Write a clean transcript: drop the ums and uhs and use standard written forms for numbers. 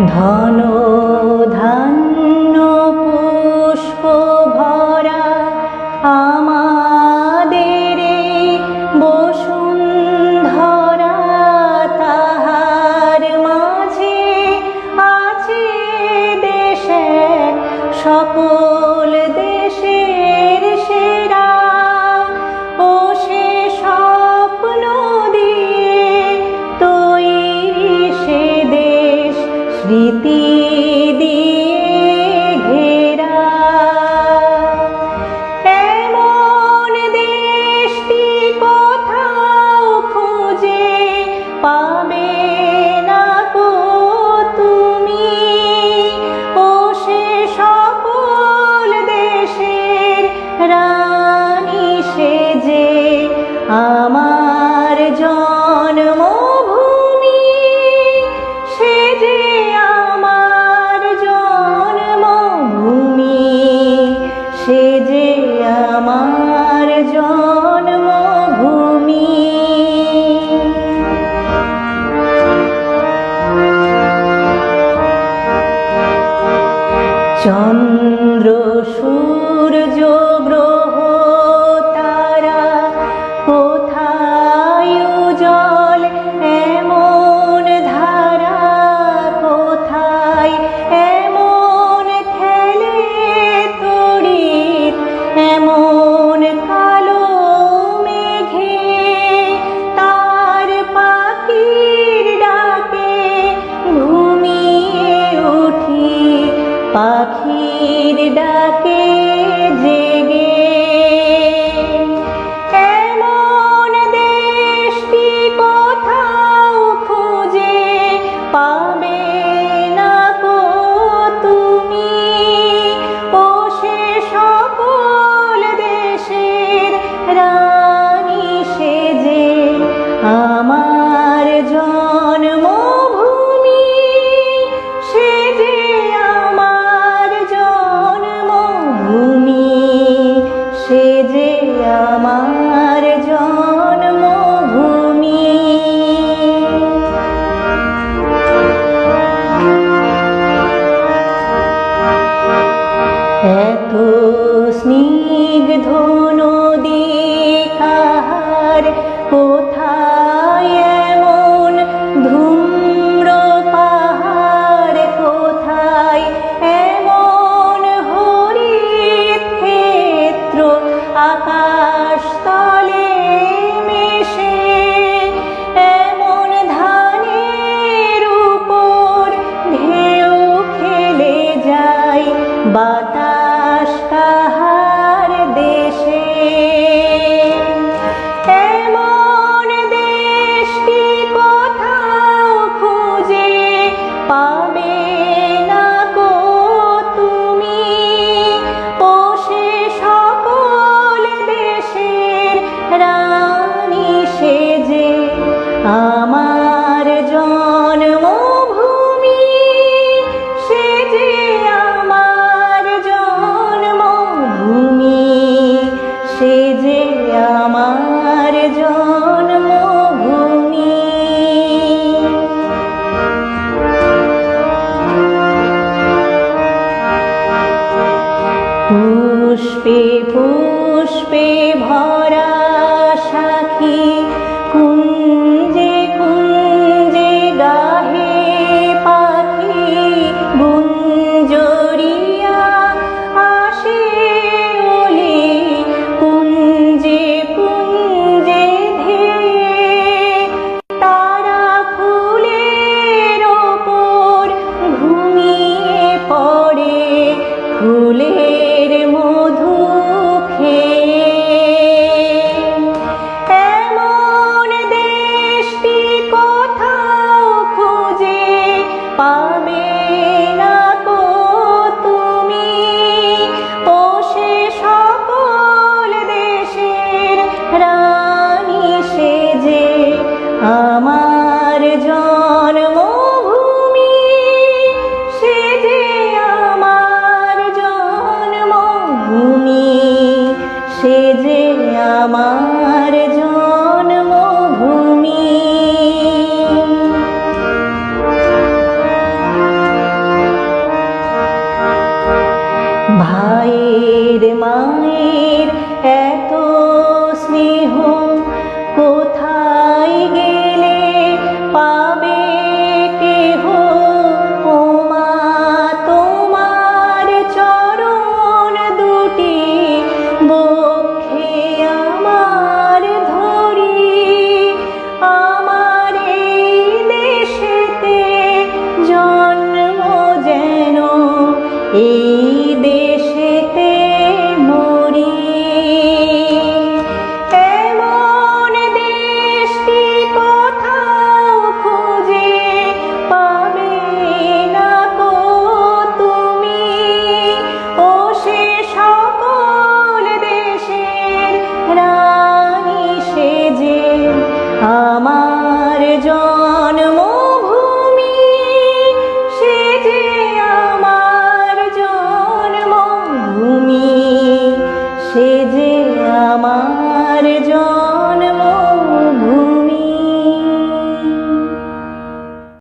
ধন ধান্য পুষ্প ভরা আমাদের বসুন্ধরা, তাহার মাঝে আছে দেশে সকল দেশের সেরা। ও সে স্বপ্ন দিয়ে তৈরি সে দেশ স্মৃতি দিয়ে ঘেরা। এমন দেশটি কোথাও খুঁজে পাবে না গো তুমি। ও সে সকল দেশের রানী সেজে আমার জন্মভূমি, সেজে আমার জন্মভূমি, সেজে আমার জন্মভূমি। চন্দ্র সূর্য গ্রহ তারা কোথায় উজ্জ্বল এমন ধারা, কোথায় এমন খেলে তড়িৎ এমন কালো মেঘে। তার পাখির ডাকে ঘুমিয়ে উঠি, পাখির ডাকে জেগে। এমন দেশটি কোথাও খুঁজে পাবে না গো তুমি। ও সে সকল দেশের রানী সেজে আমার জন্মভূমি, সেজে আমার জন্মভূমি, সেজে আমার জন্মভূমি। এত স্নিগ্ধ নদী কাহার, কোথায় এমন ধূম্র পাহাড়, কোথায় এমন হরিত ক্ষেত্র আকাশ তলে মেশে। এমন ধানের উপর ঢেউ খেলে যায় বাতাস কাহার দেশে। এমন দেশটি কোথাও খুঁজে পাবে না গো তুমি। ও সে সকল দেশের রানী সেজে আমার জন্মভূমি, সেজে আমার জন্মভূমি, সেজে আমার জন্মভূমি। পুষ্পে পুষ্পে ভরা সাখী, কুঞ্জে কুঞ্জে গাহে পাখি। গুঞ্জরিয়া আসে ওলি পুঞ্জে পুঞ্জে ধেয়ে। তারা ফুলের ওপর ঘুমিয়ে পড়ে, ফুলের মধু খেয়ে। ভাইয়ের মায়ের এত স্নেহ কোথায় গেলে পাবে কেহ? ও মা, তোমার চরণ দুটি বক্ষে আমার ধরি, আমার এই দেশেতে জন্ম যেন এই দেশেতে মরি। এমন দেশটি কোথাও খুঁজে পাবে না কো তুমি, ও সে সকল দেশের রানী সেজে আমার জন্মভূমি, সে যে আমার জন্মভূমি, সে যে আমার